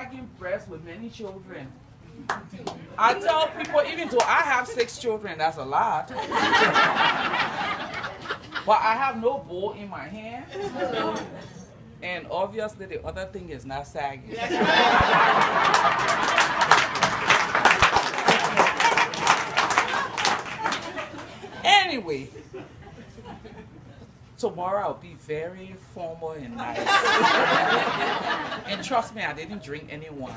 sagging breast with many children. I tell people, even though I have 6 children, that's a lot. But I have no bowl in my hand. And obviously the other thing is not sagging. Anyway, tomorrow I'll be very formal and nice. And trust me, I didn't drink any wine.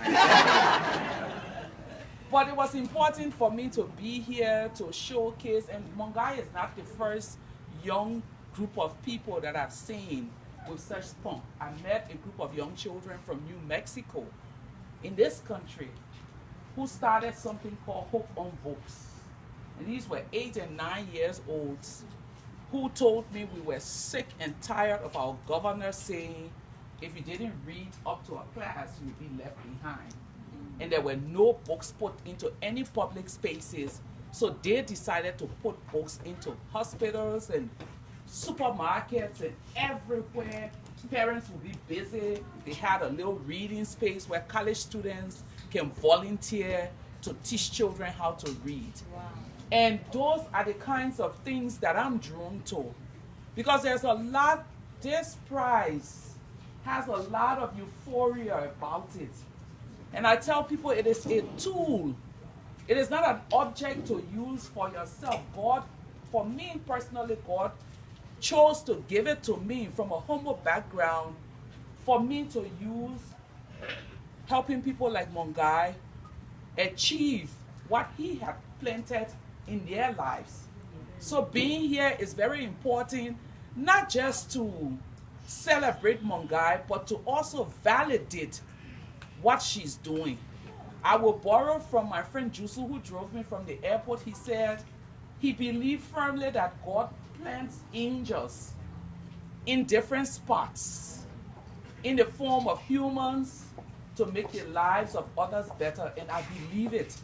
But it was important for me to be here to showcase, and Mongai is not the first young group of people that I've seen with such spunk. I met a group of young children from New Mexico in this country who started something called Hope on Books. And these were 8 and 9 years old who told me we were sick and tired of our governor saying, if you didn't read up to a class, you'd be left behind. And there were no books put into any public spaces. So they decided to put books into hospitals and supermarkets and everywhere. Parents would be busy. They had a little reading space where college students can volunteer to teach children how to read. Wow. And those are the kinds of things that I'm drawn to. Because there's a lot, this prize has a lot of euphoria about it. And I tell people it is a tool. It is not an object to use for yourself. God, for me personally, God chose to give it to me from a humble background for me to use helping people like Mongai achieve what he had planted in their lives. So being here is very important, not just to celebrate Mongai, but to also validate what she's doing. I will borrow from my friend Jusu, who drove me from the airport. He said he believed firmly that God plants angels in different spots in the form of humans to make the lives of others better. And I believe it,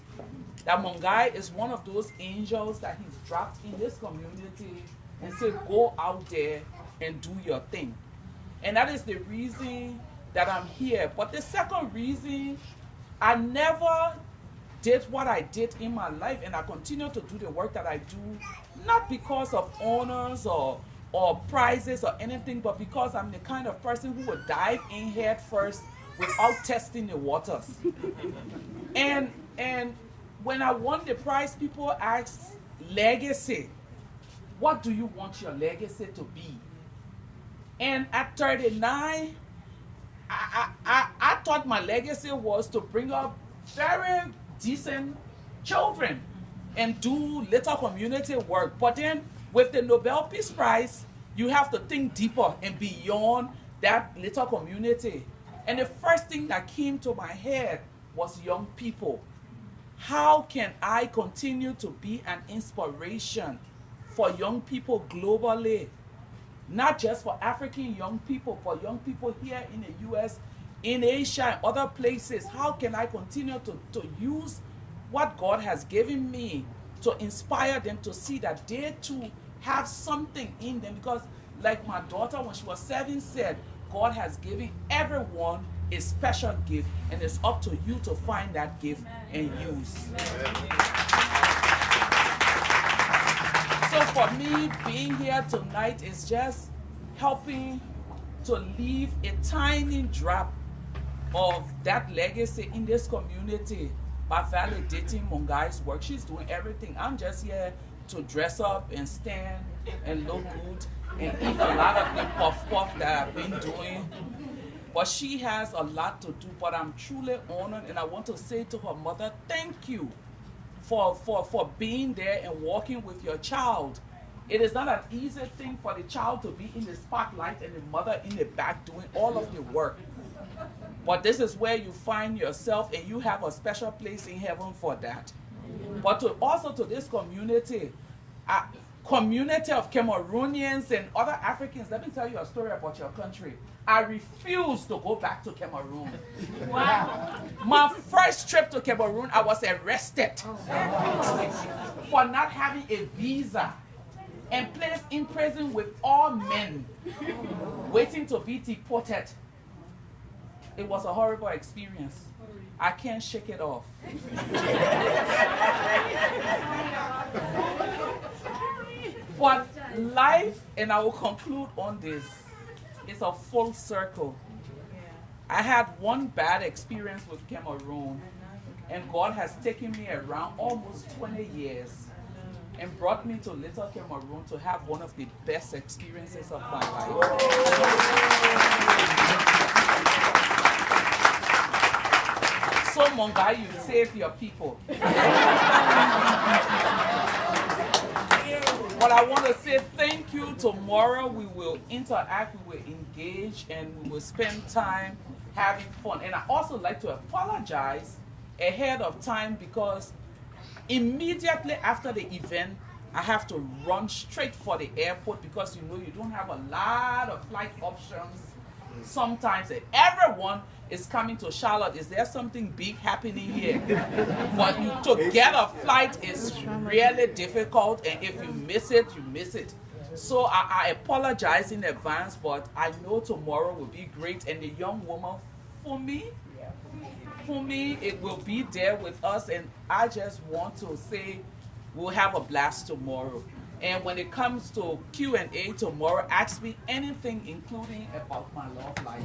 that Mongai is one of those angels that he's dropped in this community and said, go out there and do your thing. And that is the reason that I'm here. But the second reason, I never did what I did in my life, and I continue to do the work that I do, not because of honors or prizes or anything, but because I'm the kind of person who would dive in head first without testing the waters. And when I won the prize, people asked, legacy. What do you want your legacy to be? And at 39, I thought my legacy was to bring up very decent children and do little community work. But then with the Nobel Peace Prize, you have to think deeper and beyond that little community. And the first thing that came to my head was young people. How can I continue to be an inspiration for young people globally? Not just for African young people, but young people here in the US, in Asia, and other places. How can I continue to use what God has given me to inspire them to see that they too have something in them? Because like my daughter, when she was 7, said, God has given everyone a special gift, and it's up to you to find that gift and use. So for me, being here tonight is just helping to leave a tiny drop of that legacy in this community by validating Mongai's work. She's doing everything. I'm just here to dress up and stand and look good and eat a lot of the puff that I've been doing. But she has a lot to do, but I'm truly honored, and I want to say to her mother, thank you for being there and walking with your child. It is not an easy thing for the child to be in the spotlight and the mother in the back doing all of the work. But this is where you find yourself, and you have a special place in heaven for that. But also to this community, community of Cameroonians and other Africans, let me tell you a story about your country. I refuse to go back to Cameroon. Wow. My first trip to Cameroon, I was arrested for not having a visa and placed in prison with all men waiting to be deported. It was a horrible experience. I can't shake it off. But life, and I will conclude on this, is a full circle. I had one bad experience with Cameroon, and God has taken me around almost 20 years and brought me to Little Cameroon to have one of the best experiences of my life. So Mongai, you save your people. But I want to say thank you. Tomorrow we will interact, we will engage, and we will spend time having fun. And I also like to apologize ahead of time because immediately after the event, I have to run straight for the airport because you know you don't have a lot of flight options sometimes. Everyone is coming to Charlotte. Is there something big happening here? But to get a flight is really difficult, and if you miss it, you miss it. So I apologize in advance, but I know tomorrow will be great. And the young woman, for me, it will be there with us, and I just want to say we'll have a blast tomorrow. And when it comes to Q&A tomorrow, ask me anything, including about my love life.